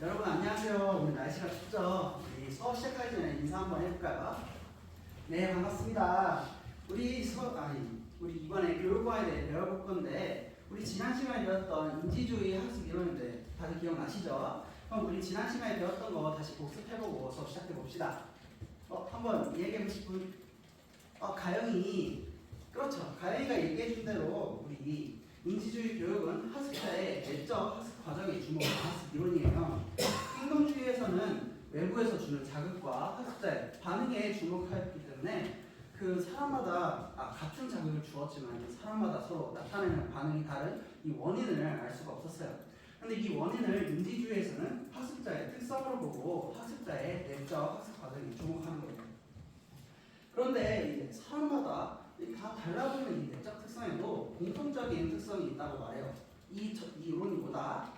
여러분 안녕하세요. 오늘 날씨가 춥죠? 우리 수업 시작하기 전에 인사 한번 해볼까요? 네, 반갑습니다. 우리 이번에 교육과에 대해 배워볼 건데 우리 지난 시간에 배웠던 인지주의 학습 이론인데 다들 기억나시죠? 그럼 우리 지난 시간에 배웠던 거 다시 복습해보고 수업 시작해봅시다. 한번 얘기해보실 분? 가영이. 그렇죠. 가영이가 얘기해준 대로 우리 인지주의 교육은 학습자의 내적 학습 과정에 주목하는 학습 이론이에요. 행동주의에서는 외부에서 주는 자극과 학습자의 반응에 주목하였기 때문에 그 사람마다 같은 자극을 주었지만 사람마다 서로 나타내는 반응이 다른 이 원인을 알 수가 없었어요. 그런데 이 원인을 인지주의에서는 학습자의 특성으로 보고 학습자의 내적 학습 과정에 주목하는 거예요. 그런데 이제 사람마다 다 달라 보이는 이 내적 특성에도 공통적인 특성이 있다고 말해요. 이 이론이 뭐다?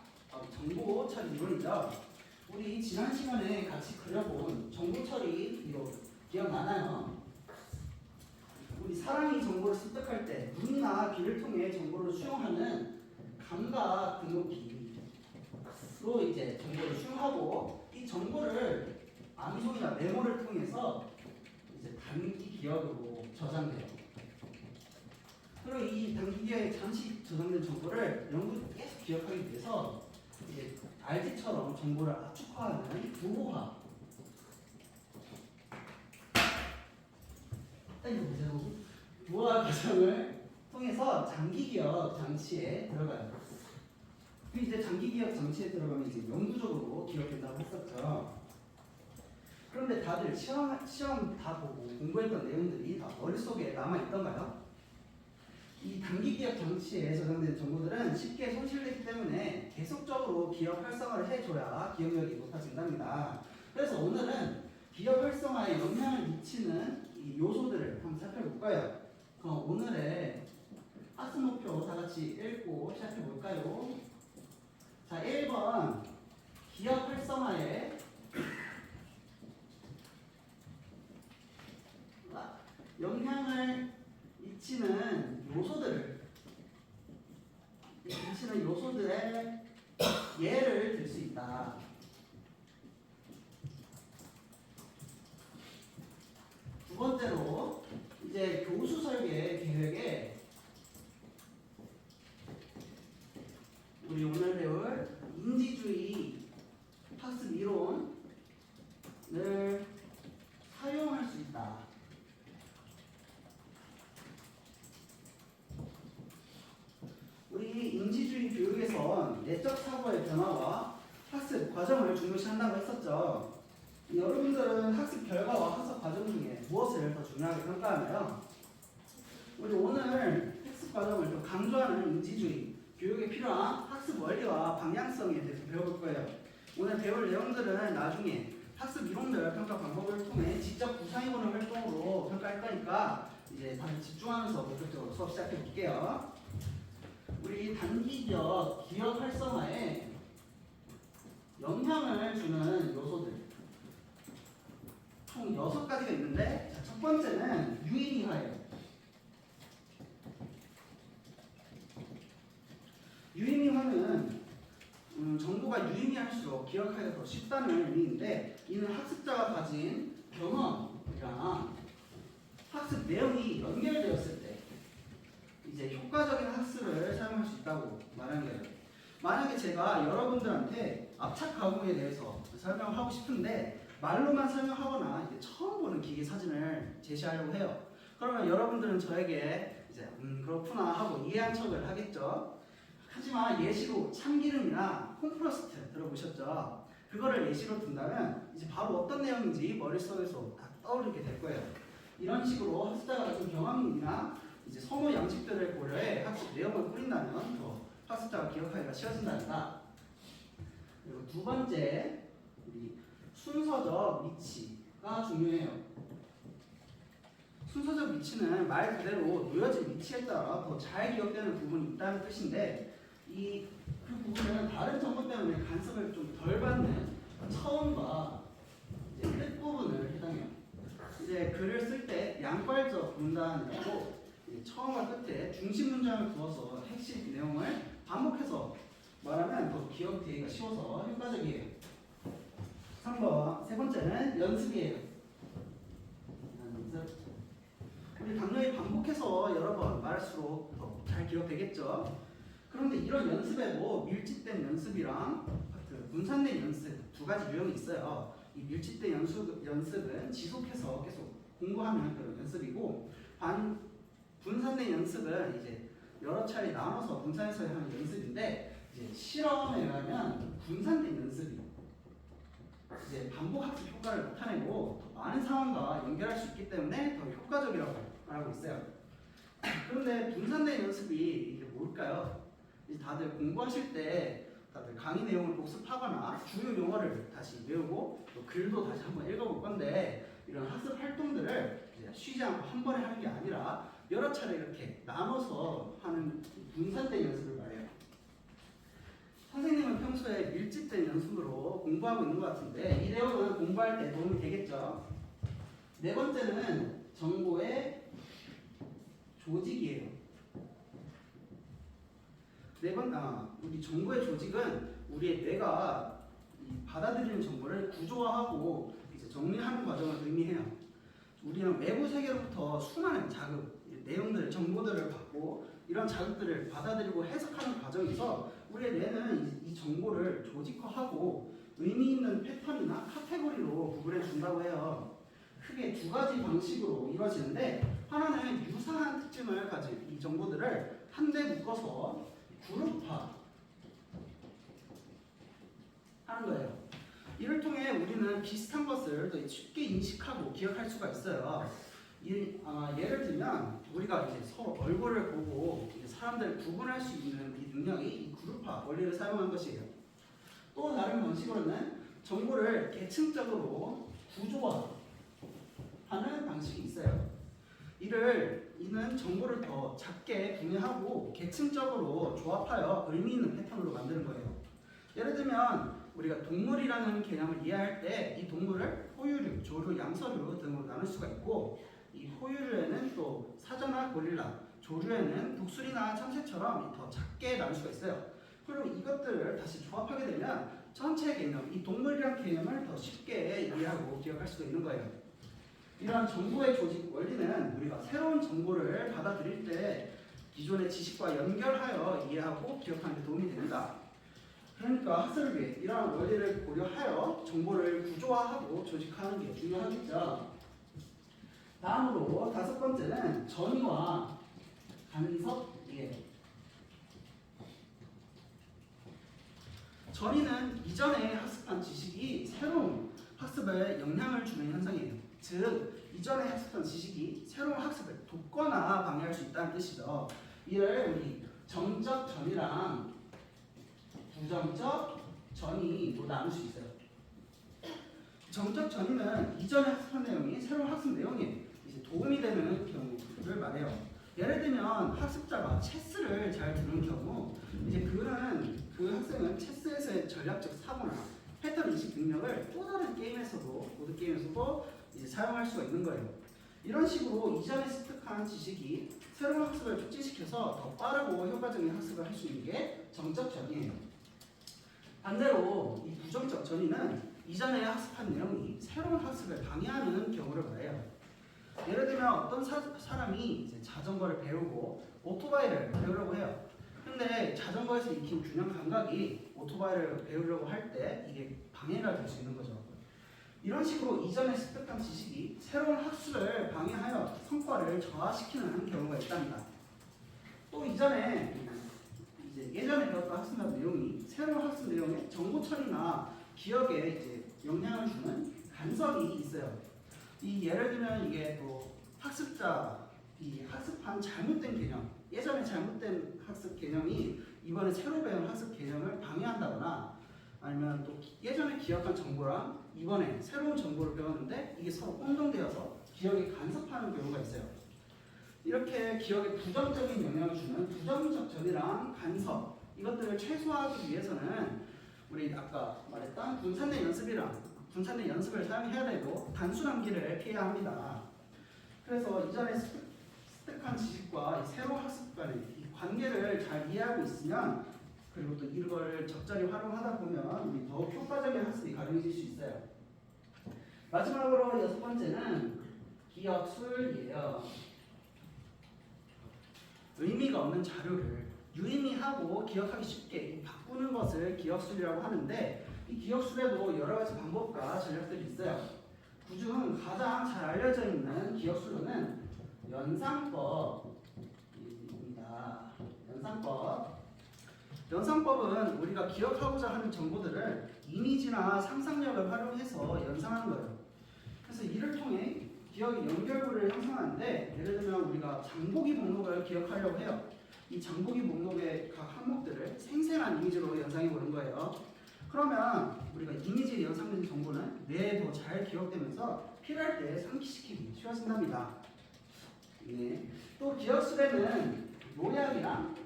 정보 처리 이론이죠. 우리 지난 시간에 같이 그려본 정보 처리 이론 기억나나요? 우리 사람이 정보를 습득할 때 눈이나 귀를 통해 정보를 수용하는 감각 등록기로 이제 정보를 수용하고 이 정보를 암송이나 메모를 통해서 이제 단기 기억으로 저장돼요. 그리고 이 단기 기억에 잠시 저장된 정보를 영구히 계속 기억하기 위해서 이제 RT처럼 정보를 압축화하는 부호화. 부호화 과정을 통해서 장기 기억 장치에 들어가요. 이제 장기 기억 장치에 들어가면 이제 영구적으로 기억된다고 했었죠. 그런데 다들 시험 다 보고 공부했던 내용들이 다 머릿속에 남아있던가요? 이 단기 기억 장치에 저장된 정보들은 쉽게 손실되기 때문에 계속적으로 기억 활성화를 해줘야 기억력이 높아진답니다. 그래서 오늘은 기억 활성화에 영향을 미치는 이 요소들을 한번 살펴볼까요? 그럼 오늘의 학습 목표 다 같이 읽고 시작해볼까요? 자, 1번 기억 활성화에 영향을 미치는 요소들의 예를 들 수 있다. 두 번째로 이제 교수 설계 계획에 우리 오늘 배울 인지주의 학습 이론을 사용할 수 있다. 우리 인지주의 교육에선 내적 사고의 변화와 학습 과정을 중요시한다고 했었죠. 여러분들은 학습 결과와 학습 과정 중에 무엇을 더 중요하게 평가하나요? 우리 오늘 학습 과정을 좀 강조하는 인지주의 교육에 필요한 학습 원리와 방향성에 대해서 배워볼 거예요. 오늘 배울 내용들은 나중에 학습 이론별 평가 방법을 통해 직접 구상해보는 활동으로 평가할 거니까 이제 다시 집중하면서 본격적으로 수업 시작해 볼게요. 우리 단기 기억 활성화에 영향을 주는 요소들 총 6가지가 있는데 첫 번째는 유의미화예요. 유의미화는 정보가 유의미할수록 기억하기가 더 쉽다는 의미인데 이는 학습자가 가진 경험이랑 학습 내용이 연결되었을 때 이제 효과적인 학습을 사용할 수 있다고 말하는 거예요. 만약에 제가 여러분들한테 압착 가공에 대해서 설명을 하고 싶은데 말로만 설명하거나 이제 처음 보는 기계 사진을 제시하려고 해요. 그러면 여러분들은 저에게 이제 그렇구나 하고 이해한 척을 하겠죠. 하지만 예시로 참기름이나 콤프로스트 들어보셨죠? 그거를 예시로 든다면 이제 바로 어떤 내용인지 머릿속에서 딱 떠오르게 될 거예요. 이런 식으로 학습자가 가진 경험이나 이제 선호 양식들을 고려해 학습 내용을 꾸린다면 더 학습자가 기억하기가 쉬워진답니다. 그리고 두 번째, 우리 순서적 위치가 중요해요. 순서적 위치는 말 그대로 놓여진 위치에 따라 더 잘 기억되는 부분이 있다는 뜻인데 그 부분은 다른 정보 때문에 간섭을 좀 덜 받는 처음과 이제 끝 부분을 해당해요. 이제 글을 쓸 때 양괄적 문단이고 처음과 끝에 중심 문장을 두어서 핵심 내용을 반복해서 말하면 더 기억되기가 쉬워서 효과적이에요. 연습이에요. 연습. 우리 당연히 반복해서 여러 번 말할수록 더 잘 기억되겠죠. 그런데 이런 연습에도 밀집된 연습이랑 그 분산된 연습 두 가지 유형이 있어요. 이 밀집된 연습은 지속해서 계속 공부하는 그런 연습이고, 분산된 연습은 이제 여러 차례 나눠서 분산해서 하는 연습인데, 이제 실험에 의하면 분산된 연습이 이제 반복 학습 효과를 나타내고 더 많은 상황과 연결할 수 있기 때문에 더 효과적이라고 말하고 있어요. 그런데 분산된 연습이 이게 뭘까요? 다들 공부하실 때 다들 강의 내용을 복습하거나 주요 용어를 다시 외우고 또 글도 다시 한번 읽어볼 건데, 이런 학습 활동들을 쉬지 않고 한 번에 하는 게 아니라 여러 차례 이렇게 나눠서 하는 분산된 연습을 말해요. 선생님은 평소에 밀집된 연습으로 공부하고 있는 것 같은데, 이 내용은 공부할 때 도움이 되겠죠. 네 번째는 정보의 조직이에요. 우리 정보의 조직은 우리의 뇌가 받아들이는 정보를 구조화하고 이제 정리하는 과정을 의미해요. 우리는 외부 세계로부터 수많은 자극, 내용들, 정보들을 받고 이런 자극들을 받아들이고 해석하는 과정에서 우리의 뇌는 이 정보를 조직화하고 의미 있는 패턴이나 카테고리로 구분해 준다고 해요. 크게 두 가지 방식으로 이루어지는데, 하나는 유사한 특징을 가진 이 정보들을 한데 묶어서 그룹화 하는 거예요. 이를 통해 우리는 비슷한 것을 더 쉽게 인식하고 기억할 수가 있어요. 예를 들면 우리가 이제 서로 얼굴을 보고 사람들을 구분할 수 있는 이 능력이 이 그룹화 원리를 사용한 것이에요. 또 다른 방식으로는 정보를 계층적으로 구조화하는 방식이 있어요. 이는 정보를 더 작게 분해하고 계층적으로 조합하여 의미 있는 패턴으로 만드는 거예요. 예를 들면 우리가 동물이라는 개념을 이해할 때 이 동물을 포유류, 조류, 양서류 등으로 나눌 수가 있고, 이 포유류에는 또 사자나 고릴라, 조류에는 독수리나 참새처럼 더 작게 나눌 수가 있어요. 그리고 이것들을 다시 조합하게 되면 전체 개념, 이 동물이라는 개념을 더 쉽게 이해하고 기억할 수도 있는 거예요. 이러한 정보의 조직 원리는 우리가 새로운 정보를 받아들일 때 기존의 지식과 연결하여 이해하고 기억하는 데 도움이 됩니다. 그러니까 학습을 위해 이러한 원리를 고려하여 정보를 구조화하고 조직하는 게 중요하겠죠. 다음으로 다섯 번째는 전이와 간섭이에요. 전이는 이전에 학습한 지식이 새로운 학습에 영향을 주는 현상이에요. 즉, 이전에 학습한 지식이 새로운 학습을 돕거나 방해할 수 있다는 뜻이죠. 이를 우리 정적 전이랑 부정적 전이로 나눌 수 있어요. 정적 전이는 이전에 학습한 내용이 새로운 학습 내용에 이제 도움이 되는 경우를 말해요. 예를 들면 학습자가 체스를 잘 두는 경우, 이제 그 학생은 체스에서의 전략적 사고나 패턴 인식 능력을 또 다른 게임에서도, 보드 게임에서도 이제 사용할 수가 있는 거예요. 이런 식으로 이전에 습득한 지식이 새로운 학습을 촉진시켜서 더 빠르고 효과적인 학습을 할 수 있는 게 정적 전이에요. 반대로 이 부정적 전이는 이전에 학습한 내용이 새로운 학습을 방해하는 경우를 말해요. 예를 들면 어떤 사람이 이제 자전거를 배우고 오토바이를 배우려고 해요. 근데 자전거에서 익힌 균형 감각이 오토바이를 배우려고 할 때 이게 방해가 될 수 있는 거죠. 이런 식으로 이전에 습득한 지식이 새로운 학습을 방해하여 성과를 저하시키는 경우가 있답니다. 또 예전에 배웠던 학습 내용이 새로운 학습 내용의 정보 처리나 기억에 이제 영향을 주는 간섭이 있어요. 예를 들면 이게 또 학습자 학습한 잘못된 개념, 예전에 잘못된 학습 개념이 이번에 새로 배운 학습 개념을 방해한다거나, 아니면 또 예전에 기억한 정보랑 이번에 새로운 정보를 배웠는데 이게 서로 혼동되어서 기억에 간섭하는 경우가 있어요. 이렇게 기억에 부정적인 영향을 주는 부정적 전이랑 간섭, 이것들을 최소화하기 위해서는 우리 아까 말했던 분산된 연습을 사용해야 되고 단순 암기를 피해야 합니다. 그래서 이전에 습득한 지식과 새로운 학습 간의 이 관계를 잘 이해하고 있으면, 그리고 또 이걸 적절히 활용하다 보면 더욱 효과적인 학습이 가능해질 수 있어요. 마지막으로 여섯 번째는 기억술이에요. 의미가 없는 자료를 유의미하고 기억하기 쉽게 바꾸는 것을 기억술이라고 하는데, 이 기억술에도 여러 가지 방법과 전략들이 있어요. 그중 가장 잘 알려져 있는 기억술로는 연상법입니다. 연상법은 우리가 기억하고자 하는 정보들을 이미지나 상상력을 활용해서 연상하는 거예요. 그래서 이를 통해 기억의 연결고리를 형성하는데, 예를 들면 우리가 장보기 목록을 기억하려고 해요. 이 장보기 목록의 각 항목들을 생생한 이미지로 연상해 보는 거예요. 그러면 우리가 이미지에 연상된 정보는 뇌에 더 잘 기억되면서 필요할 때 상기시키기 쉬워진답니다. 네. 또 기억술에는 요약이랑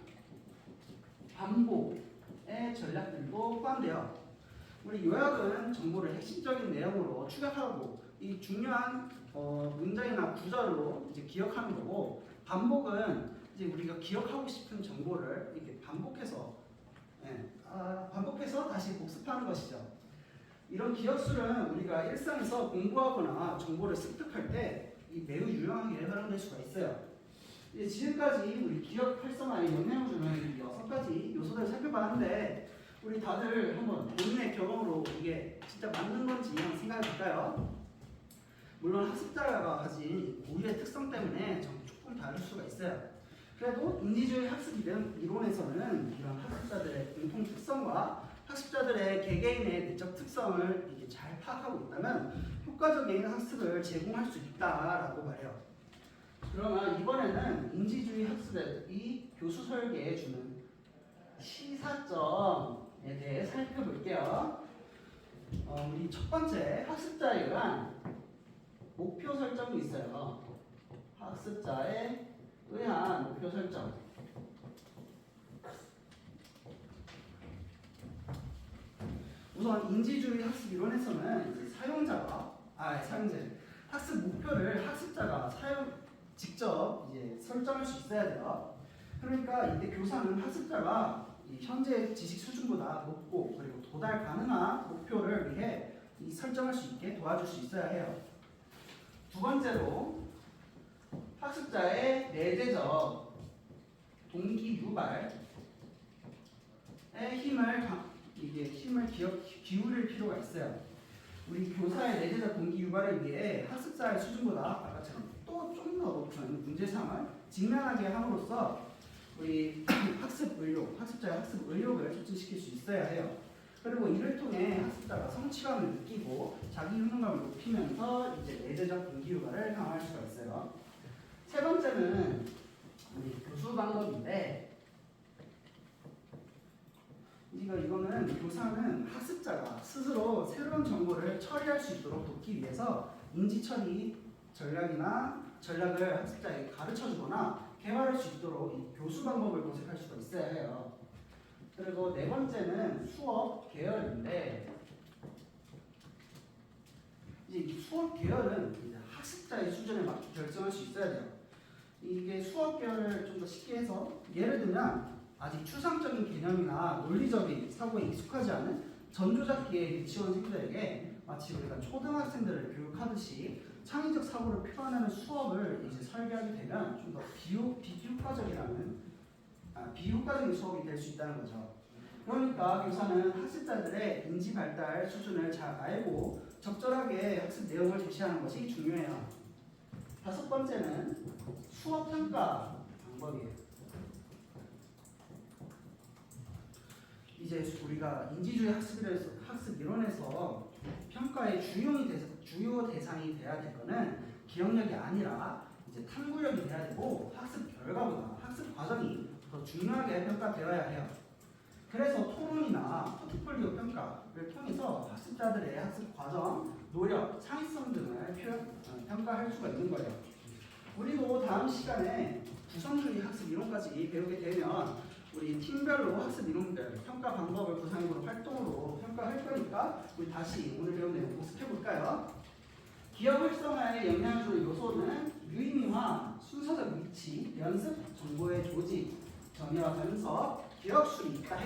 반복의 전략들도 포함돼요. 우리 요약은 정보를 핵심적인 내용으로 축약하고 이 중요한 문장이나 구절로 이제 기억하는 거고, 반복은 이제 우리가 기억하고 싶은 정보를 이렇게 반복해서 다시 복습하는 것이죠. 이런 기억술은 우리가 일상에서 공부하거나 정보를 습득할 때 매우 유용하게 활용될 수가 있어요. 이제 지금까지 우리 기억 활성화에 영향을 주는 6가지 요소들을 살펴봤는데, 우리 다들 한번 본인의 경험으로 이게 진짜 맞는 건지 한번 생각해 볼까요? 물론 학습자가 가진 고유의 특성 때문에 조금 다를 수가 있어요. 그래도 인지주의 학습 이론에서는 이런 학습자들의 공통 특성과 학습자들의 개개인의 내적 특성을 이렇게 잘 파악하고 있다면 효과적인 학습을 제공할 수 있다라고 말해요. 그러나 이번에는 인지주의 학습이 교수 설계에 주는 시사점에 대해 살펴볼게요. 우리 첫 번째, 학습자에 의한 목표 설정이 있어요. 학습자에 의한 목표 설정. 우선 인지주의 학습 이론에서는 이제 학습 목표를 학습자가 직접 이제 설정할 수 있어야 돼요. 그러니까 이때 교사는 학습자가 이 현재 지식 수준보다 높고 그리고 도달 가능한 목표를 위해 설정할 수 있게 도와줄 수 있어야 해요. 두 번째로, 학습자의 내재적 동기 유발에 힘을 기울일 필요가 있어요. 우리 교사의 내재적 동기 유발을 위해 학습자의 수준보다 아까처럼 또 좀 더 높은 문제상을 직면하게 함으로써 우리 학습자의 학습 의욕을 촉진시킬 수 있어야 해요. 그리고 이를 통해 학습자가 성취감을 느끼고 자기 효능감을 높이면서 이제 내재적 동기 유발을 강화할 수가 있어요. 세 번째는 우리 교수 방법인데, 이거는 교사는 학습자가 스스로 새로운 정보를 처리할 수 있도록 돕기 위해서 인지 처리 전략을 학습자에게 가르쳐 주거나 개발할 수 있도록 이 교수 방법을 모색할 수가 있어야 해요. 그리고 네 번째는 수업 계열인데, 이제 이 수업 계열은 이제 학습자의 수준에 맞게 결정할 수 있어야 돼요. 이게 수업 계열을 좀 더 쉽게 해서, 예를 들면 아직 추상적인 개념이나 논리적인 사고에 익숙하지 않은 전조잡기의 유치원생들에게 마치 우리가 초등학생들을 교육하듯이 창의적 사고를 표현하는 수업을 이제 설계하게 되면 좀 더 비효과적인 수업이 될 수 있다는 거죠. 그러니까 교사는 학습자들의 인지 발달 수준을 잘 알고 적절하게 학습 내용을 제시하는 것이 중요해요. 다섯 번째는 수업 평가 방법이에요. 이제 우리가 인지주의 학습 이론에서 평가의 주요 대상이 돼야 될 거는 기억력이 아니라 이제 탐구력이 돼야 되고, 학습 결과보다 학습 과정이 더 중요하게 평가되어야 해요. 그래서 토론이나 포트폴리오 평가를 통해서 학습자들의 학습 과정, 노력, 창의성 등을 평가할 수가 있는 거예요. 우리도 다음 시간에 구성주의 학습 이론까지 배우게 되면 우리 팀별로 학습 이론별 평가 방법을 구상해보는 활동으로 평가할 거니까 우리 다시 오늘 배운 내용 복습해 볼까요? 기억 활성화에 영향을 주는 요소는 유의미화, 순서적 위치, 연습, 정보의 조직, 정의와 분석, 기억술이 있다.